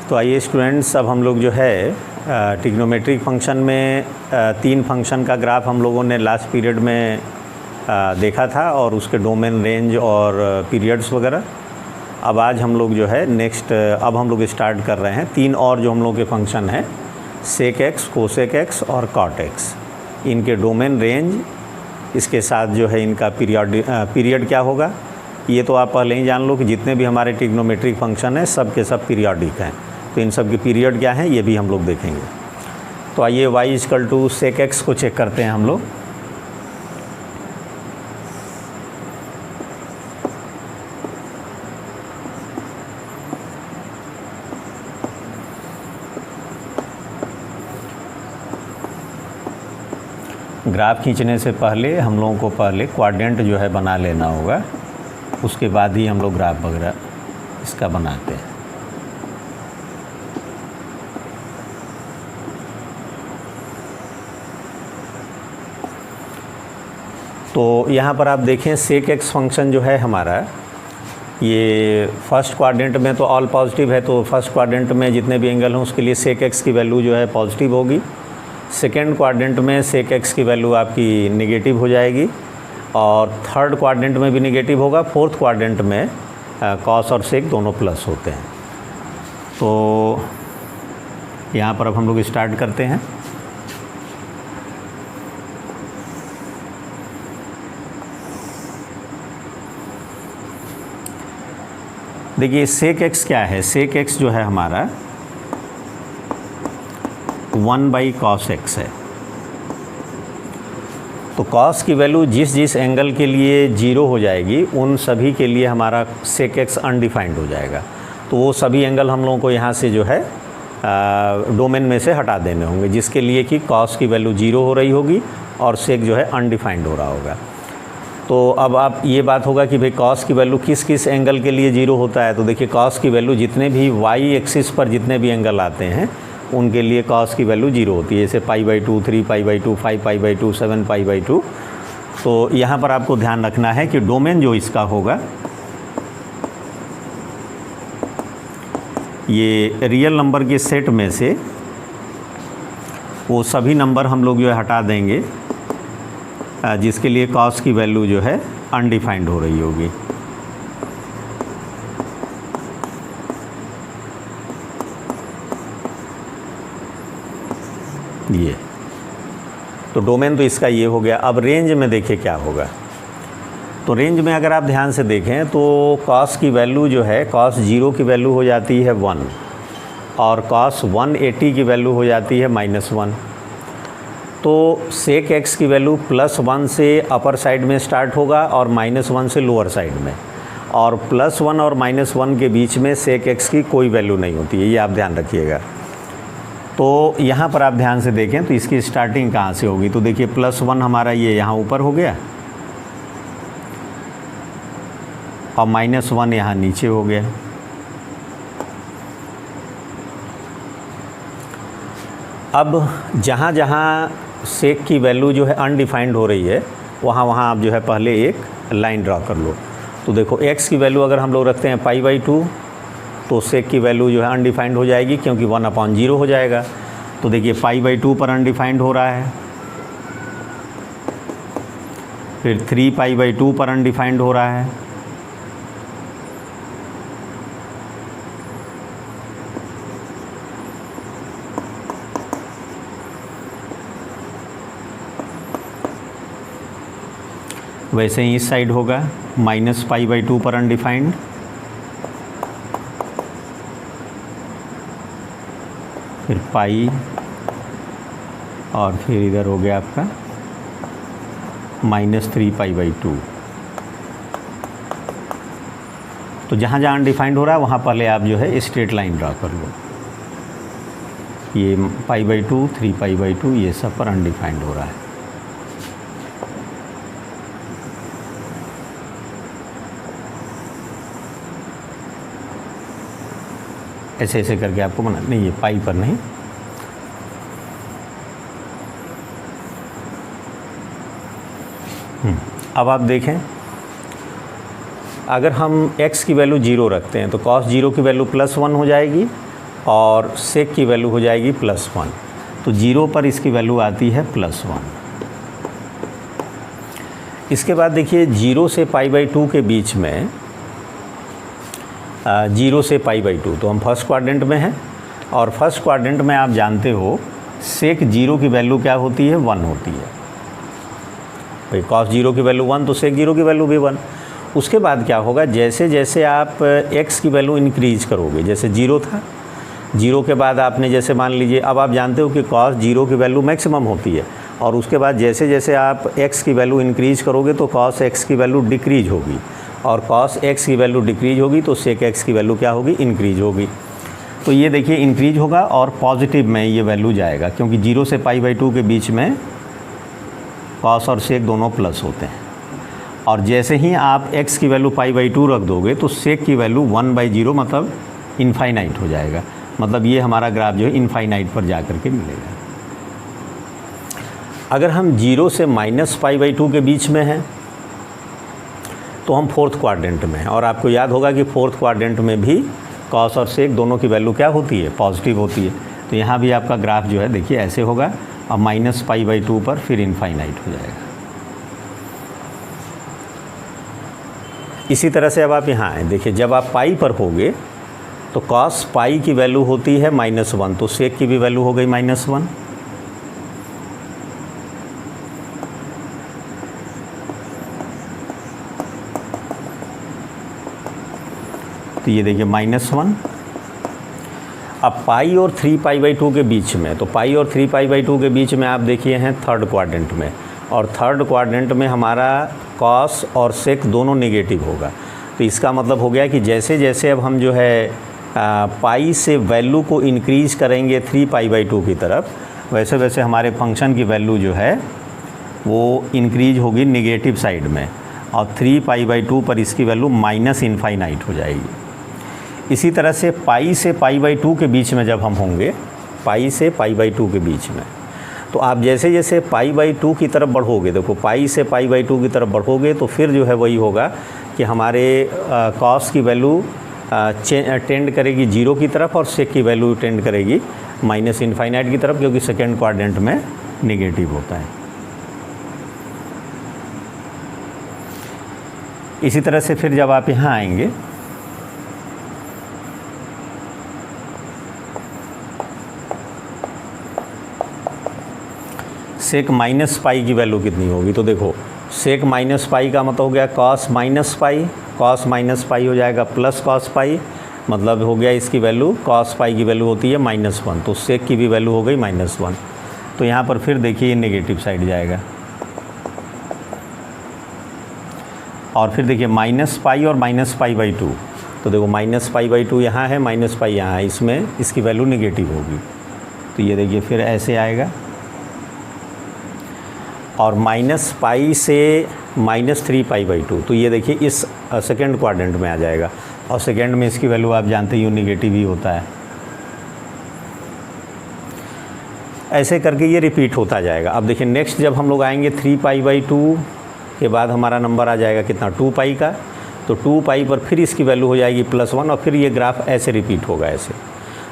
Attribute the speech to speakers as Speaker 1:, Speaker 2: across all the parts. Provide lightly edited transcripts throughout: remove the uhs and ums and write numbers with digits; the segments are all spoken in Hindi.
Speaker 1: तो आइए स्टूडेंट्स, अब हम लोग जो है ट्रिग्नोमेट्रिक फंक्शन में तीन फंक्शन का ग्राफ हम लोगों ने लास्ट पीरियड में देखा था और उसके डोमेन, रेंज और पीरियड्स वगैरह। अब आज हम लोग जो है नेक्स्ट अब हम लोग स्टार्ट कर रहे हैं तीन और जो हम लोग के फंक्शन हैं, सेक एक्स, कोसेक एक्स और कॉट एक्स। इनके डोमेन, रेंज, इसके साथ जो है इनका पीरियड क्या होगा, ये तो आप पहले ही जान लो कि जितने भी हमारे ट्रिग्नोमेट्रिक फंक्शन हैं सब के सब पीरियोडिक हैं। तो इन सब के पीरियड क्या हैं ये भी हम लोग देखेंगे। तो आइए y equal to sec x को चेक करते हैं हम लोग। ग्राफ खींचने से पहले हम लोगों को पहले क्वाड्रेंट जो है बना लेना होगा, उसके बाद ही हम लोग ग्राफ वगैरह इसका बनाते हैं। तो यहाँ पर आप देखें सेक एक्स फंक्शन जो है हमारा, ये फर्स्ट क्वाड्रेंट में तो ऑल पॉजिटिव है, तो फर्स्ट क्वाड्रेंट में जितने भी एंगल हों उसके लिए सेक एक्स की वैल्यू जो है पॉजिटिव होगी। सेकेंड क्वाड्रेंट में सेक एक्स की वैल्यू आपकी नेगेटिव हो जाएगी और थर्ड क्वाड्रेंट में भी नेगेटिव होगा। फोर्थ क्वाड्रेंट में कॉस और सेक दोनों प्लस होते हैं। तो यहाँ पर अब हम लोग स्टार्ट करते हैं। देखिए सेक एक्स क्या है, सेक एक्स जो है हमारा 1/cos x है। तो cos की वैल्यू जिस जिस एंगल के लिए 0 हो जाएगी उन सभी के लिए हमारा सेक एक्स अनडिफाइंड हो जाएगा। तो वो सभी एंगल हम लोगों को यहाँ से जो है डोमेन में से हटा देने होंगे, जिसके लिए कि cos की वैल्यू 0 हो रही होगी और सेक जो है अनडिफाइंड हो रहा होगा। तो अब आप ये बात होगा कि भाई cos की वैल्यू किस किस एंगल के लिए 0 होता है। तो देखिए cos की वैल्यू जितने भी y एक्सिस पर जितने भी एंगल आते हैं उनके लिए cos की वैल्यू 0 होती है, जैसे π/2, 3π/2, 5π/2, 7π/2। तो यहाँ पर आपको ध्यान रखना है कि डोमेन जो इसका होगा ये रियल नंबर के सेट में से वो सभी नंबर हम लोग जो है हटा देंगे जिसके लिए cos की वैल्यू जो है अनडिफाइंड हो रही होगी। ये तो डोमेन तो इसका ये हो गया। अब रेंज में देखिए क्या होगा। तो रेंज में अगर आप ध्यान से देखें तो cos की वैल्यू जो है, cos 0 की वैल्यू हो जाती है 1 और cos 180 की वैल्यू हो जाती है -1। तो सेक एक्स की वैल्यू +1 से अपर साइड में स्टार्ट होगा और -1 से लोअर साइड में, और +1 और -1 के बीच में सेक एक्स की कोई वैल्यू नहीं होती है, ये आप ध्यान रखिएगा। तो यहाँ पर आप ध्यान से देखें तो इसकी स्टार्टिंग कहाँ से होगी। तो देखिए +1 हमारा ये यहाँ ऊपर हो गया और -1 यहाँ नीचे हो गया। अब जहाँ जहाँ सेक की वैल्यू जो है अनडिफाइंड हो रही है वहाँ वहाँ आप जो है पहले एक लाइन ड्रा कर लो। तो देखो x की वैल्यू अगर हम लोग रखते हैं π/2 तो सेक की वैल्यू जो है अनडिफाइंड हो जाएगी क्योंकि 1/0 हो जाएगा। तो देखिए π/2 पर अनडिफाइंड हो रहा है, फिर 3π/2 पर अनडिफाइंड हो रहा है, वैसे ही इस साइड होगा -π/2 पर अनडिफाइंड, फिर पाई और फिर इधर हो गया आपका -3π/2। तो जहाँ जहाँ अनडिफाइंड हो रहा है वहाँ पहले आप जो है स्ट्रेट लाइन ड्रा कर लो। ये π/2, 3π/2 ये सब पर अनडिफाइंड हो रहा है। ऐसे ऐसे करके आपको बना, नहीं ये पाई पर नहीं, अब आप देखें अगर हम x की वैल्यू 0 रखते हैं तो cos 0 की वैल्यू +1 हो जाएगी और सेक की वैल्यू हो जाएगी +1। तो 0 पर इसकी वैल्यू आती है +1। इसके बाद देखिए 0 से π/2 के बीच में 0 से π/2, तो हम फर्स्ट क्वाड्रेंट में हैं और फर्स्ट क्वाड्रेंट में आप जानते हो सेक 0 की वैल्यू क्या होती है, 1 होती है। भाई cos 0 की वैल्यू 1 तो सेक 0 की वैल्यू भी 1। उसके बाद क्या होगा, जैसे जैसे आप x की वैल्यू इंक्रीज करोगे, जैसे 0 था, 0 के बाद आपने जैसे मान लीजिए अब आप जानते हो कि cos 0 की वैल्यू मैक्सिमम होती है और उसके बाद जैसे जैसे आप x की वैल्यू इंक्रीज करोगे तो cos x की वैल्यू डिक्रीज होगी और cos x की वैल्यू डिक्रीज होगी तो सेक x की वैल्यू क्या होगी, इंक्रीज होगी। तो ये देखिए इंक्रीज होगा और पॉजिटिव में ये वैल्यू जाएगा क्योंकि 0 से π/2 के बीच में cos और सेक दोनों प्लस होते हैं। और जैसे ही आप x की वैल्यू π/2 रख दोगे तो सेक की वैल्यू 1/0 मतलब इनफाइनाइट हो जाएगा। मतलब ये हमारा ग्राफ जो है इनफाइनाइट पर जा कर के मिलेगा। अगर हम 0 से -π/2 के बीच में हैं तो हम फोर्थ क्वाड्रेंट में हैं और आपको याद होगा कि फोर्थ क्वाड्रेंट में भी cos और सेक दोनों की वैल्यू क्या होती है, पॉजिटिव होती है। तो यहाँ भी आपका ग्राफ जो है देखिए ऐसे होगा और -π/2 पर फिर इनफाइनाइट हो जाएगा। इसी तरह से अब आप यहाँ आए, देखिए जब आप पाई पर होगे तो cos पाई की वैल्यू होती है -1, तो सेक की भी वैल्यू हो गई -1। तो ये देखिए -1। अब पाई और 3π/2 के बीच में, तो पाई और 3π/2 के बीच में आप देखिए हैं थर्ड क्वाड्रेंट में और थर्ड क्वाड्रेंट में हमारा cos और सेक दोनों नेगेटिव होगा। तो इसका मतलब हो गया कि जैसे जैसे अब हम जो है पाई से वैल्यू को इंक्रीज करेंगे 3π/2 की तरफ, वैसे वैसे हमारे फंक्शन की वैल्यू जो है वो इंक्रीज होगी नेगेटिव साइड में और 3π/2 पर इसकी वैल्यू -इनफाइनाइट हो जाएगी। इसी तरह से पाई से π/2 के बीच में जब हम होंगे, पाई से π/2 के बीच में, तो आप जैसे जैसे π/2 की तरफ बढ़ोगे, देखो पाई से π/2 की तरफ बढ़ोगे तो फिर जो है वही होगा कि हमारे cos की वैल्यू टेंड करेगी 0 की तरफ और सेक की वैल्यू टेंड करेगी -इनफाइनाइट की तरफ, क्योंकि सेकेंड क्वाड्रेंट में नेगेटिव होता है। इसी तरह से फिर जब आप यहाँ आएंगे सेक -π की वैल्यू कितनी होगी, तो देखो सेक -π का मतलब हो गया cos -π, cos -π हो जाएगा प्लस cos π, मतलब हो गया इसकी वैल्यू cos π की वैल्यू होती है -1, तो सेक की भी वैल्यू हो गई -1। तो यहाँ पर फिर देखिए ये नेगेटिव साइड जाएगा और फिर देखिए -π और -π/2, तो देखो -π/2 यहाँ है, -π यहाँ है, इसमें इसकी वैल्यू नेगेटिव होगी। तो ये देखिए फिर ऐसे आएगा और -π से -3π/2, तो ये देखिए इस सेकेंड क्वाड्रेंट में आ जाएगा और सेकेंड में इसकी वैल्यू आप जानते ही नेगेटिव ही होता है। ऐसे करके ये रिपीट होता जाएगा। अब देखिए नेक्स्ट जब हम लोग आएंगे 3π/2 के बाद हमारा नंबर आ जाएगा कितना, 2π का, तो 2π पर फिर इसकी वैल्यू हो जाएगी +1 और फिर ये ग्राफ ऐसे रिपीट होगा ऐसे।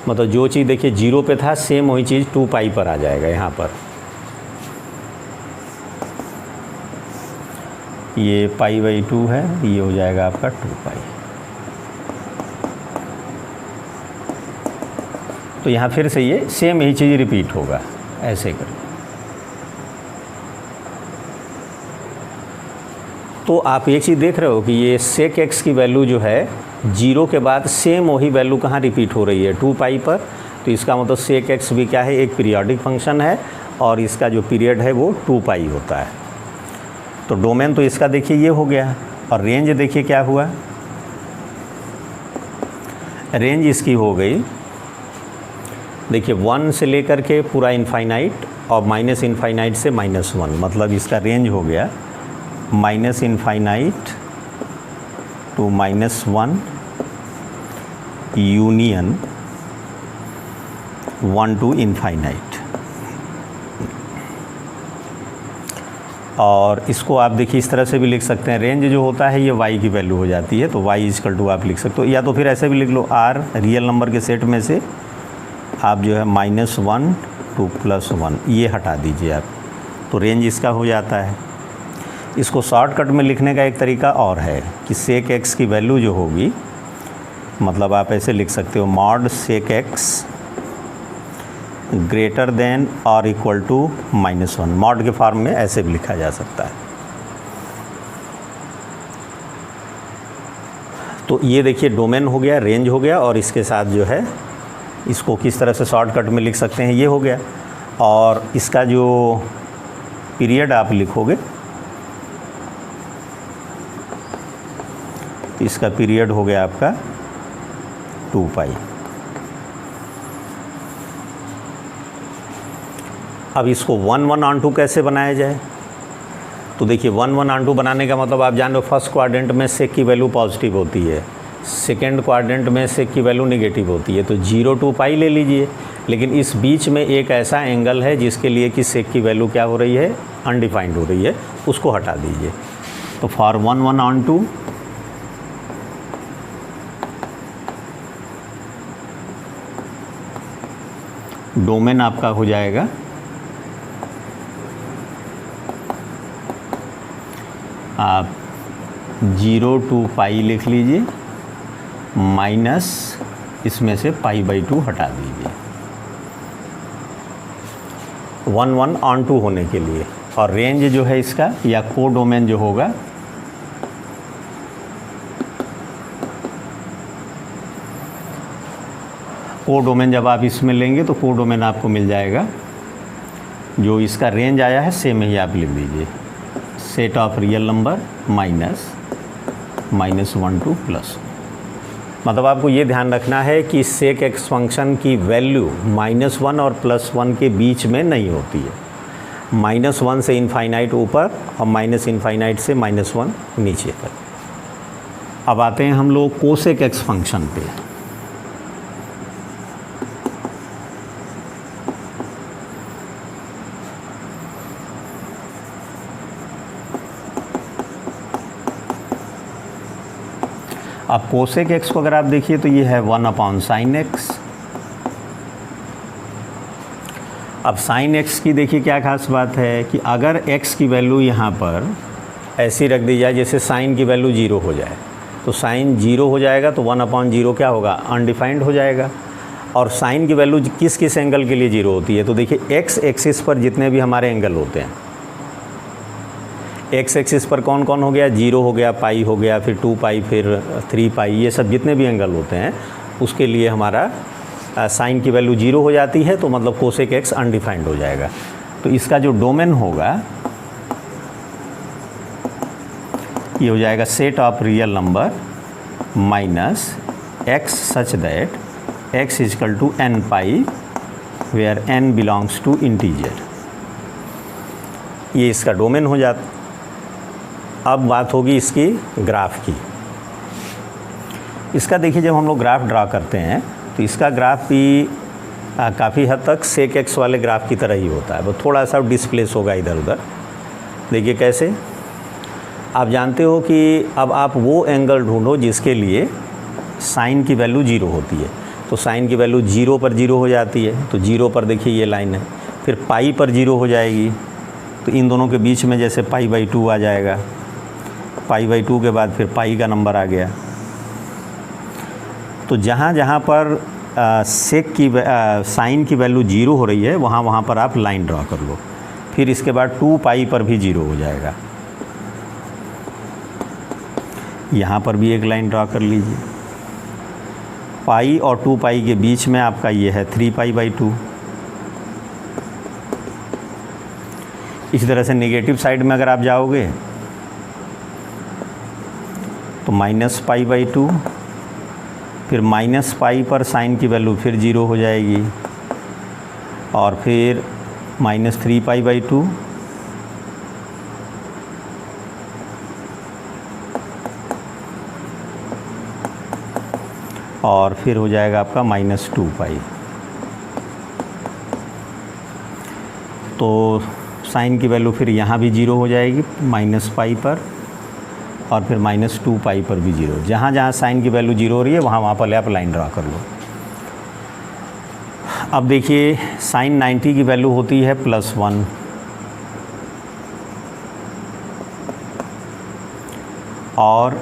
Speaker 1: मतलब जो चीज़ देखिए 0 पे था सेम वही चीज़ 2π पर आ जाएगा। यहाँ पर ये π/2 है, ये हो जाएगा आपका 2π। तो यहाँ फिर से ये सेम यही चीज़ रिपीट होगा ऐसे कर। तो आप एक चीज़ देख रहे हो कि ये सेक x की वैल्यू जो है 0 के बाद सेम वही वैल्यू कहाँ रिपीट हो रही है, 2π पर। तो इसका मतलब सेक x भी क्या है, एक पीरियोडिक फंक्शन है और इसका जो पीरियड है वो 2π होता है। तो डोमेन तो इसका देखिए ये हो गया और रेंज देखिए क्या हुआ, रेंज इसकी हो गई देखिए 1 से लेकर के पूरा इनफाइनाइट और -इनफाइनाइट से -1, मतलब इसका रेंज हो गया -infinite to -1 union 1 to infinite. और इसको आप देखिए इस तरह से भी लिख सकते हैं, रेंज जो होता है ये y की वैल्यू हो जाती है, तो y = आप लिख सकते हो, या तो फिर ऐसे भी लिख लो r रियल नंबर के सेट में से आप जो है -1 to +1 ये हटा दीजिए आप, तो रेंज इसका हो जाता है। इसको शॉर्टकट में लिखने का एक तरीका और है कि सेक एक्स की वैल्यू जो होगी, मतलब आप ऐसे लिख सकते हो mod sec x greater than और इक्वल टू -1। मॉड के फॉर्म में ऐसे भी लिखा जा सकता है। तो ये देखिए डोमेन हो गया, रेंज हो गया, और इसके साथ जो है इसको किस तरह से शॉर्टकट में लिख सकते हैं ये हो गया। और इसका जो पीरियड आप लिखोगे तो इसका पीरियड हो गया आपका 2 पाई। अब इसको 1/1 कैसे बनाया जाए, तो देखिए 1/1 बनाने का मतलब आप जान लो फर्स्ट क्वाड्रेंट में सेक की वैल्यू पॉजिटिव होती है, सेकेंड क्वाड्रेंट में सेक की वैल्यू निगेटिव होती है, तो 0 to पाई ले लीजिए। लेकिन इस बीच में एक ऐसा एंगल है जिसके लिए कि सेक की वैल्यू क्या हो रही है, अनडिफाइंड हो रही है, उसको हटा दीजिए। तो फॉर 1/1 डोमेन आपका हो जाएगा आप 0 to पाई लिख लीजिए, माइनस इसमें से π/2 हटा दीजिए 1/1 होने के लिए। और रेंज जो है इसका या को डोमेन जो होगा को डोमेन जब आप इसमें लेंगे तो को डोमेन आपको मिल जाएगा, जो इसका रेंज आया है सेम ही आप लिख दीजिए, set of real number -1 to +। मतलब आपको ये ध्यान रखना है कि सेक एक्स फंक्शन की वैल्यू -1 और +1 के बीच में नहीं होती है, -1 से इनफाइनाइट ऊपर और -∞ से -1 नीचे तक। अब आते हैं हम लोग कोसेक एक्स फंक्शन पे। अब कोसेक एक्स को अगर आप देखिए तो ये है 1/sin x। अब sin x की देखिए क्या खास बात है कि अगर x की वैल्यू यहाँ पर ऐसी रख दी जाए जैसे sin की वैल्यू 0 हो जाए, तो sin 0 हो जाएगा तो 1/0 क्या होगा, अनडिफाइंड हो जाएगा। और sin की वैल्यू किस किस एंगल के लिए 0 होती है, तो देखिए x एक्सिस पर जितने भी हमारे एंगल होते हैं, एक्स एक्सिस पर कौन कौन हो गया, 0 हो गया, पाई हो गया, फिर 2 पाई, फिर 3 पाई, ये सब जितने भी एंगल होते हैं उसके लिए हमारा साइन की वैल्यू 0 हो जाती है, तो मतलब कोसेक एक्स अनडिफाइंड हो जाएगा। तो इसका जो डोमेन होगा ये हो जाएगा set of real number minus x such that x is equal to n pi where n belongs to integer. ये इसका डोमेन हो जाता। अब बात होगी इसकी ग्राफ की। इसका देखिए जब हम लोग ग्राफ ड्रा करते हैं तो इसका ग्राफ भी काफ़ी हद तक सेक एक्स वाले ग्राफ की तरह ही होता है, वो थोड़ा सा डिस्प्लेस होगा इधर उधर। देखिए कैसे, आप जानते हो कि अब आप वो एंगल ढूंढो जिसके लिए साइन की वैल्यू 0 होती है, तो साइन की वैल्यू 0 पर 0 हो जाती है, तो 0 पर देखिए ये लाइन है, फिर पाई पर 0 हो जाएगी, तो इन दोनों के बीच में जैसे π/2 आ जाएगा, π/2 के बाद फिर पाई का नंबर आ गया। तो जहाँ जहाँ पर सेक की साइन की वैल्यू 0 हो रही है वहाँ पर आप लाइन ड्रा कर लो, फिर इसके बाद 2 पाई पर भी 0 हो जाएगा, यहाँ पर भी एक लाइन ड्रा कर लीजिए। पाई और 2 पाई के बीच में आपका ये है 3 पाई/2। इसी तरह से नेगेटिव साइड में अगर आप जाओगे तो -π/2, फिर -पाई पर साइन की वैल्यू फिर 0 हो जाएगी, और फिर -3 पाई/2, और फिर हो जाएगा आपका -2 पाई। तो साइन की वैल्यू फिर यहाँ भी 0 हो जाएगी -पाई पर, और फिर -2 पाई पर भी 0। जहाँ जहाँ साइन की वैल्यू 0 हो रही है वहाँ पर आप लाइन ड्रा कर लो। अब देखिए साइन 90 की वैल्यू होती है +1 और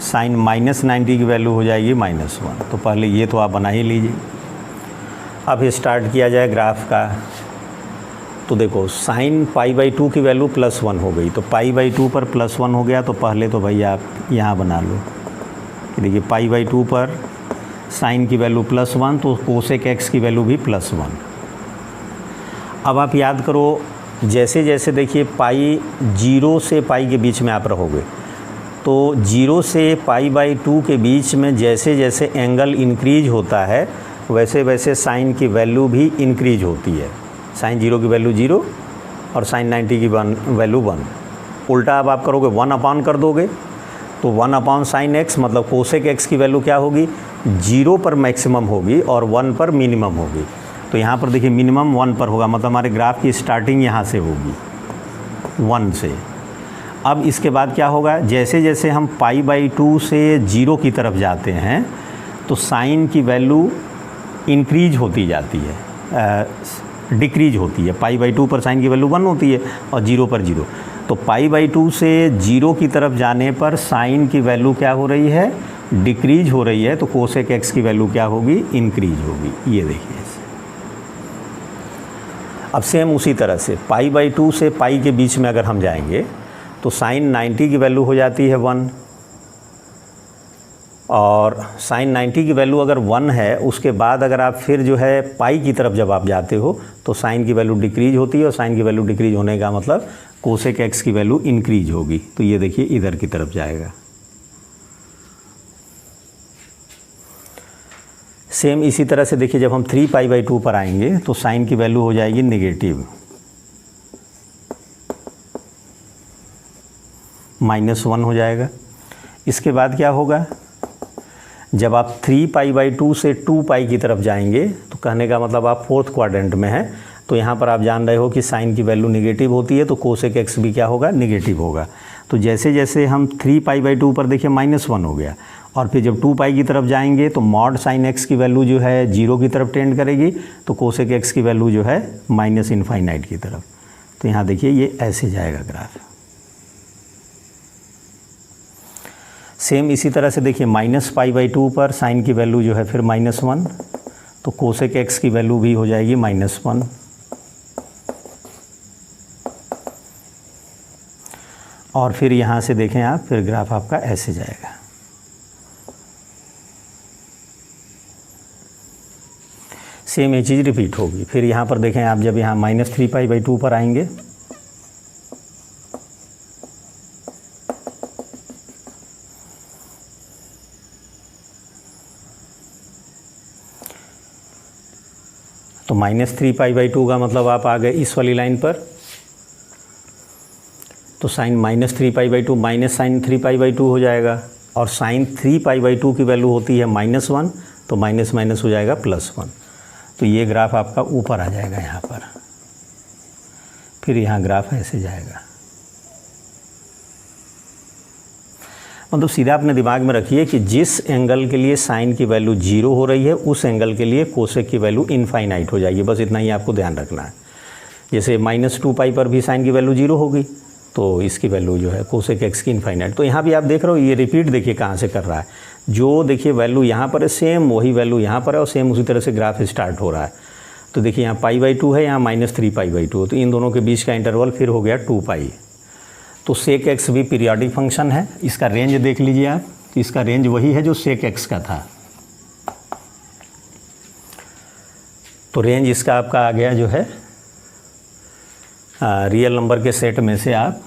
Speaker 1: साइन -90 की वैल्यू हो जाएगी -1। तो पहले ये तो आप बना ही लीजिए। अब स्टार्ट किया जाए ग्राफ का। तो देखो साइन π/2 की वैल्यू +1 हो गई, तो π/2 पर +1 हो गया। तो पहले तो भाई आप यहाँ बना लो कि देखिए π/2 पर साइन की वैल्यू +1, तो कोसेक x की वैल्यू भी +1। अब आप याद करो, जैसे जैसे देखिए पाई 0 से पाई के बीच में आप रहोगे, तो 0 से π/2 के बीच में जैसे जैसे एंगल इंक्रीज होता है वैसे वैसे साइन की वैल्यू भी इंक्रीज होती है। साइन 0 की वैल्यू 0 और साइन 90 की वैल्यू 1। उल्टा अब आप करोगे 1 कर दोगे, तो 1 साइन x मतलब कोसेक x की वैल्यू क्या होगी, 0 पर मैक्सिमम होगी और 1 पर मिनिमम होगी। तो यहाँ पर देखिए मिनिमम 1 पर होगा, मतलब हमारे ग्राफ की स्टार्टिंग यहाँ से होगी 1 से। अब इसके बाद क्या होगा, जैसे जैसे हम π/2 से 0 की तरफ जाते हैं तो साइन की वैल्यू इंक्रीज होती जाती है, डिक्रीज होती है। π/2 पर साइन की वैल्यू 1 होती है और 0 पर 0। तो π/2 से 0 की तरफ जाने पर साइन की वैल्यू क्या हो रही है, डिक्रीज हो रही है। तो कोसेक x की वैल्यू क्या होगी, इंक्रीज होगी। ये देखिए अब सेम उसी तरह से π/2 से पाई के बीच में अगर हम जाएंगे तो साइन 90 की वैल्यू हो जाती है 1, और साइन 90 की वैल्यू अगर 1 है, उसके बाद अगर आप फिर जो है पाई की तरफ जब आप जाते हो तो साइन की वैल्यू डिक्रीज होती है, और साइन की वैल्यू डिक्रीज होने का मतलब कोसेक x की वैल्यू इंक्रीज होगी। तो ये देखिए इधर की तरफ जाएगा। सेम इसी तरह से देखिए जब हम 3π/2 पर आएंगे तो साइन की वैल्यू हो जाएगी नेगेटिव -1 हो जाएगा। इसके बाद क्या होगा, जब आप 3π/2 से 2π की तरफ जाएंगे तो कहने का मतलब आप 4th क्वाड्रेंट में हैं, तो यहाँ पर आप जान रहे हो कि साइन की वैल्यू नेगेटिव होती है, तो कोसेक x भी क्या होगा, नेगेटिव होगा। तो जैसे जैसे हम 3π/2 पर देखिए -1 हो गया, और फिर जब 2π की तरफ जाएंगे तो मॉड साइन x की वैल्यू जो है 0 की तरफ टेंड करेगी, तो कोसेक x की वैल्यू जो है -∞ की तरफ। तो यहाँ देखिए ये ऐसे जाएगा ग्राफ। सेम इसी तरह से देखिए -π/2 पर साइन की वैल्यू जो है फिर -1, तो कोसेक x की वैल्यू भी हो जाएगी -1। और फिर यहाँ से देखें आप, फिर ग्राफ आपका ऐसे जाएगा। सेम ये चीज़ रिपीट होगी। फिर यहाँ पर देखें आप, जब यहाँ -3π/2 पर आएंगे तो -3π/2 का मतलब आप आ गए इस वाली लाइन पर, तो साइन -3π/2 माइनस साइन 3π/2 हो जाएगा, और साइन 3π/2 की वैल्यू होती है -1, तो माइनस माइनस हो जाएगा +1। तो ये ग्राफ आपका ऊपर आ जाएगा यहाँ पर। फिर यहाँ ग्राफ ऐसे जाएगा। मतलब सीधा अपने दिमाग में रखिए कि जिस एंगल के लिए साइन की वैल्यू 0 हो रही है उस एंगल के लिए कोसेक की वैल्यू इनफाइनाइट हो जाएगी। बस इतना ही आपको ध्यान रखना है। जैसे -2π पर भी साइन की वैल्यू 0 होगी, तो इसकी वैल्यू जो है कोसेक x की इनफाइनाइट। तो यहाँ भी आप देख रहे हो, ये रिपीट देखिए कहाँ से कर रहा है। जो देखिए वैल्यू यहाँ पर है सेम वही वैल्यू यहाँ पर है, और सेम उसी तरह से ग्राफ स्टार्ट हो रहा है। तो देखिए यहाँ π/2 है, यहाँ -3π/2, तो इन दोनों के बीच का इंटरवल फिर हो गया 2π। तो सेक x भी पीरियोडिक फंक्शन है। इसका रेंज देख लीजिए आप, तो इसका रेंज वही है जो सेक x का था। तो रेंज इसका आपका आ गया जो है रियल नंबर के सेट में से आप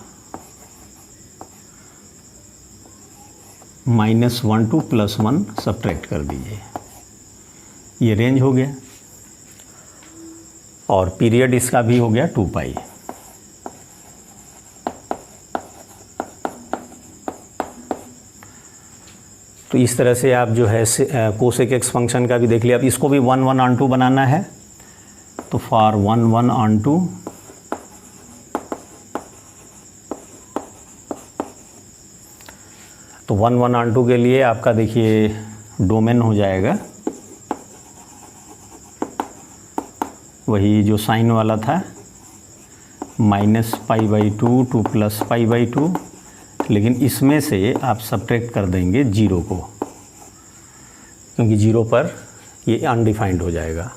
Speaker 1: -1 to +1 सब्ट्रैक्ट कर दीजिए, ये रेंज हो गया। और पीरियड इसका भी हो गया 2π। तो इस तरह से आप जो है कोसेक x फंक्शन का भी देख लिया। अब इसको भी 1/1 बनाना है, तो फॉर 1/1 तो 1/1 के लिए आपका देखिए डोमेन हो जाएगा वही जो साइन वाला था, -π/2 टू +π/2, लेकिन इसमें से आप सब्ट्रैक्ट कर देंगे 0 को, क्योंकि 0 पर ये अनडिफाइंड हो जाएगा।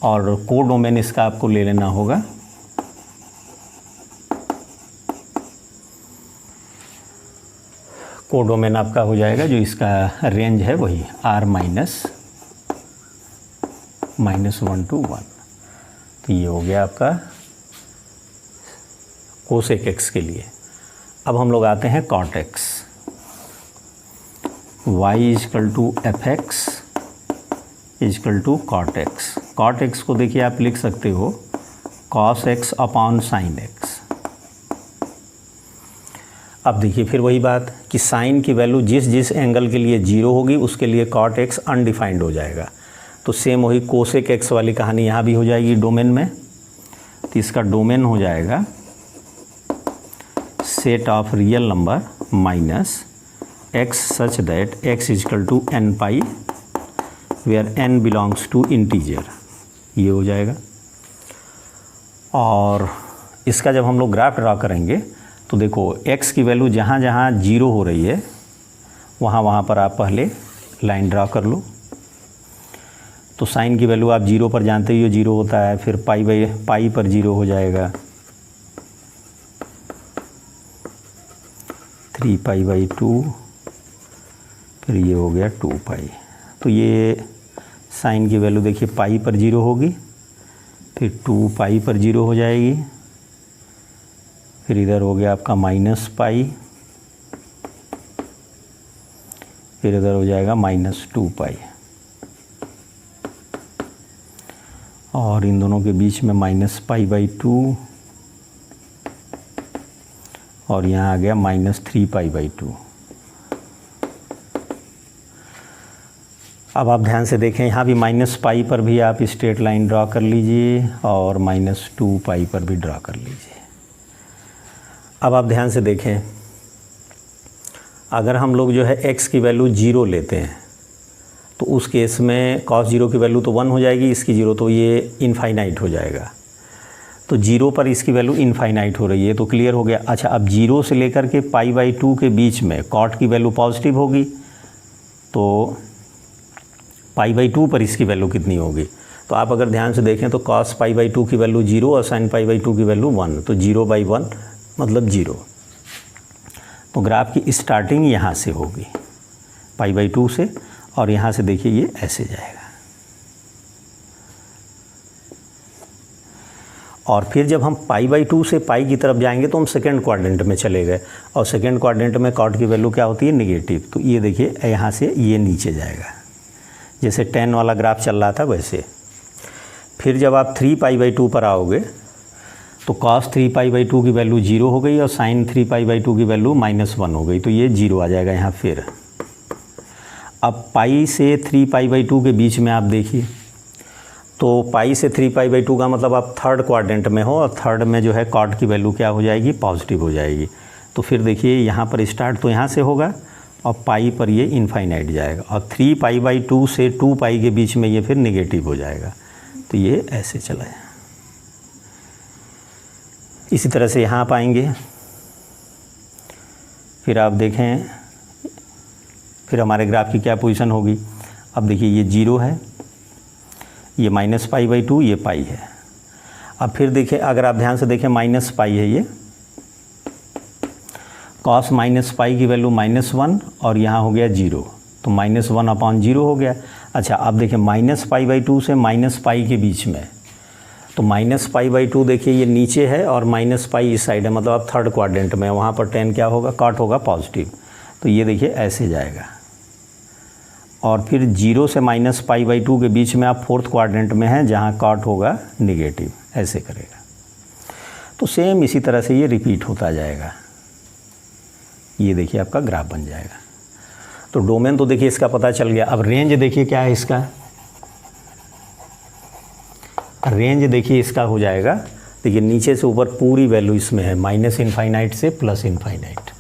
Speaker 1: और कोडोमेन इसका आपको ले लेना होगा कोडोमेन आपका हो जाएगा, जो इसका रेंज है वही R-1 to 1। तो ये हो गया आपका कोसेक एक्स के लिए। अब हम लोग आते हैं cot x. y = fx = cot x. Cot x को देखिए आप लिख सकते हो cos x upon sine x. अब देखिए फिर वही बात कि साइन की वैल्यू जिस एंगल के लिए 0 होगी उसके लिए कॉट एक्स अनडिफाइंड हो जाएगा। तो सेम वही कोसेक एक्स वाली कहानी यहाँ भी हो जाएगी डोमेन में। तो इसका डोमेन हो जाएगा set of real number minus x such that x = n π where n belongs to integer, ये हो जाएगा। और इसका जब हम लोग ग्राफ ड्रा करेंगे तो देखो x की वैल्यू जहाँ जहाँ 0 हो रही है वहाँ पर आप पहले लाइन ड्रा कर लो। तो साइन की वैल्यू आप 0 पर जानते ही हो 0 होता है, फिर पाई पर 0 हो जाएगा, 3π/2, फिर ये हो गया 2π। तो ये साइन की वैल्यू देखिए पाई पर 0 होगी, फिर 2π पर 0 हो जाएगी, फिर इधर हो गया आपका -π, फिर इधर हो जाएगा -2π, और इन दोनों के बीच में -π/2, और यहाँ आ गया -3π/2। अब आप ध्यान से देखें यहाँ भी -π पर भी आप स्ट्रेट लाइन ड्रा कर लीजिए और -2π पर भी ड्रा कर लीजिए। अब आप ध्यान से देखें, अगर हम लोग जो है x की वैल्यू 0 लेते हैं तो उस केस में cos 0 की वैल्यू तो 1 हो जाएगी, इसकी 0 तो ये इनफाइनाइट हो जाएगा। तो 0 पर इसकी वैल्यू इनफाइनाइट हो रही है, तो क्लियर हो गया। अच्छा, अब 0 से लेकर के π/2 के बीच में cot की वैल्यू पॉजिटिव होगी, तो π/2 पर इसकी वैल्यू कितनी होगी? तो आप अगर ध्यान से देखें तो cos π/2 की वैल्यू 0 और sin π/2 की वैल्यू 1, तो 0/1 मतलब 0। तो ग्राफ की स्टार्टिंग यहाँ से होगी π/2 से, और यहाँ से देखिए ये ऐसे जाएगा। और फिर जब हम π/2 से पाई की तरफ जाएंगे तो हम सेकेंड क्वाड्रेंट में चले गए, और सेकेंड क्वाड्रेंट में कॉट की वैल्यू क्या होती है? नेगेटिव। तो ये देखिए यहाँ से ये नीचे जाएगा, जैसे 10 वाला ग्राफ चल रहा था वैसे। फिर जब आप 3π/2 पर आओगे तो cos 3π/2 की वैल्यू 0 हो गई और sin 3π/2 की वैल्यू -1 हो गई, तो ये 0 आ जाएगा यहाँ। फिर अब पाई से 3π/2 के बीच में आप देखिए, तो पाई से 3π/2 का मतलब आप थर्ड क्वाड्रेंट में हो, और थर्ड में जो है कॉट की वैल्यू क्या हो जाएगी? पॉजिटिव हो जाएगी। तो फिर देखिए यहाँ पर स्टार्ट तो यहाँ से होगा और पाई पर ये इनफाइनाइट जाएगा, और 3π/2 से 2π के बीच में ये फिर नेगेटिव हो जाएगा। तो ये ऐसे चला है। इसी तरह से यहाँ आप आएंगे, फिर आप देखें फिर हमारे ग्राफ की क्या पोजीशन होगी। अब देखिए ये 0 है, ये -π/2, ये पाई है। अब फिर देखिए, अगर आप ध्यान से देखें -π है ये, cos -π की वैल्यू -1 और यहाँ हो गया 0, तो -1/0 हो गया। अच्छा, अब देखिए -π/2 से -π के बीच में, तो -π/2 देखिए ये नीचे है और -π इस साइड है, मतलब आप थर्ड क्वाड्रेंट में, वहाँ पर 10 क्या होगा? कॉट होगा पॉजिटिव। तो ये देखिए ऐसे जाएगा, और फिर 0 से -π/2 के बीच में आप फोर्थ क्वाड्रेंट में हैं जहाँ कॉट होगा निगेटिव, ऐसे करेगा। तो सेम इसी तरह से ये रिपीट होता जाएगा। ये देखिए आपका ग्राफ बन जाएगा। तो डोमेन तो देखिए इसका पता चल गया। अब रेंज देखिए क्या है इसका, रेंज देखिए इसका हो जाएगा, देखिए नीचे से ऊपर पूरी वैल्यू इसमें है, -∞ से +∞।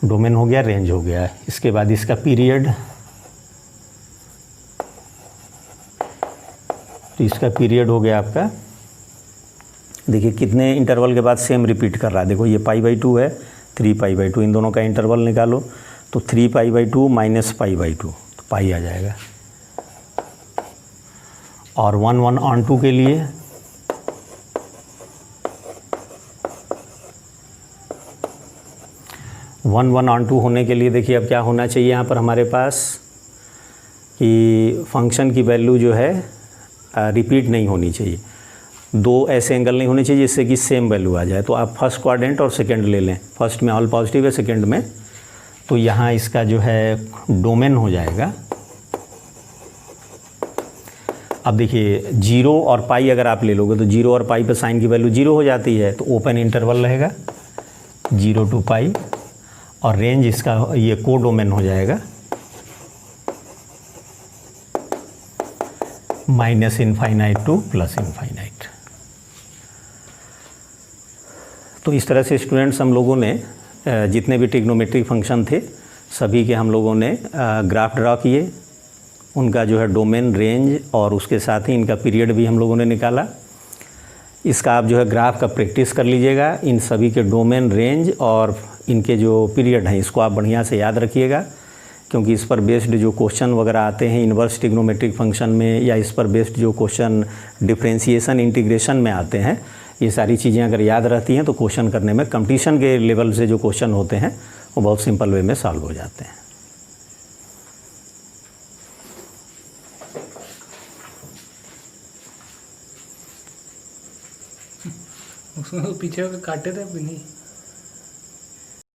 Speaker 1: डोमेन हो गया, रेंज हो गया। इसके बाद इसका पीरियड, इसका पीरियड हो गया आपका, देखिए कितने इंटरवल के बाद सेम रिपीट कर रहा है। देखो ये π/2 है, 3π/2, इन दोनों का इंटरवल निकालो तो 3π/2 माइनस π/2 तो पाई आ जाएगा। और 1/2 के लिए होने के लिए देखिए अब क्या होना चाहिए यहाँ पर हमारे पास कि फंक्शन की वैल्यू जो है रिपीट नहीं होनी चाहिए, दो ऐसे एंगल नहीं होने चाहिए जिससे कि सेम वैल्यू आ जाए। तो आप फर्स्ट क्वाड्रेंट और सेकंड ले लें, फर्स्ट में ऑल पॉजिटिव है, सेकंड में, तो यहाँ इसका जो है डोमेन हो जाएगा। अब देखिए 0 और पाई अगर आप ले लोगे तो 0 और पाई पे साइन की वैल्यू 0 हो जाती है, तो ओपन इंटरवल रहेगा 0 to पाई, और रेंज इसका ये को डोमेन हो जाएगा -∞ टू +∞। तो इस तरह से स्टूडेंट्स हम लोगों ने जितने भी ट्रिग्नोमेट्रिक फंक्शन थे सभी के हम लोगों ने ग्राफ ड्रा किए, उनका जो है डोमेन, रेंज और उसके साथ ही इनका पीरियड भी हम लोगों ने निकाला। इसका आप जो है ग्राफ का प्रैक्टिस कर लीजिएगा, इन सभी के डोमेन, रेंज और इनके जो पीरियड हैं इसको आप बढ़िया से याद रखिएगा, क्योंकि इस पर बेस्ड जो क्वेश्चन वगैरह आते हैं इन्वर्स ट्रिग्नोमेट्रिक फंक्शन में, या इस पर बेस्ड जो क्वेश्चन डिफरेंशिएशन, इंटीग्रेशन में आते हैं, ये सारी चीज़ें अगर याद रहती हैं तो क्वेश्चन करने में कंपटीशन के लेवल से जो क्वेश्चन होते हैं वो बहुत सिंपल वे में सॉल्व हो जाते हैं।
Speaker 2: उसमें पीछे काटे थे भी नहीं।